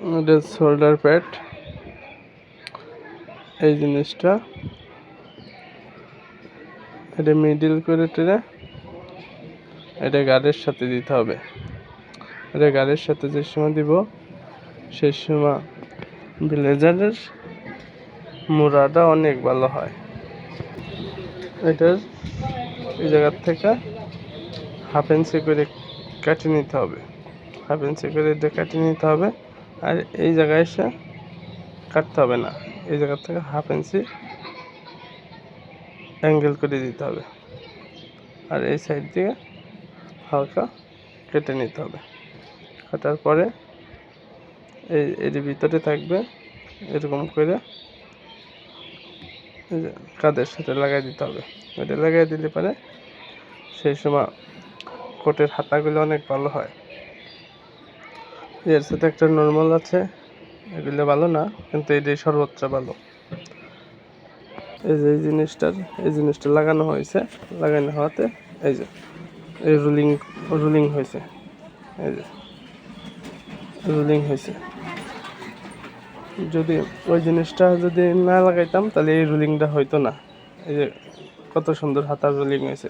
এটা shoulder pad. এই জিনিসটা এটা মিডিল করে টেনে এটা গাড়ির সাথে দিতে হবে। এটা গাড়ির সাথে যে সময় দিব সেই সময় ব্লেজারের মোড়াটা অনেক ভালো হয়। এটার এই জায়গার থেকে হাফ ইঞ্চি করে কেটে নিতে হবে। হাফ ইঞ্চি করে এটা কেটে নিতে হবে। আর এই জায়গায় এসে কাটতে হবে না, এই জায়গার থেকে হাফ ইঞ্চি অ্যাঙ্গেল করে দিতে হবে। আর এই সাইড দিয়ে হালকা কেটে নিতে হবে। কাটার পরে এর ভিতরে থাকবে এরকম করে কাঁধের সাথে লাগাই দিতে হবে। এটা লাগাই দিলে পরে সেই সময় কোটের হাতাগুলো অনেক ভালো হয়। এর সাথে একটা নর্মাল আছে, এগুলো ভালো না, কিন্তু এটাই সর্বোচ্চ ভালো। এই যে এই জিনিসটা লাগানো হয়েছে, লাগানো হওয়াতে এই যে এই রুলিং হয়েছে, এই যে রুলিং হয়েছে। যদি ওই জিনিসটা যদি না লাগাইতাম তাহলে এই রুলিংটা হইতো না। এই যে কত সুন্দর হাতার রুলিং হয়েছে।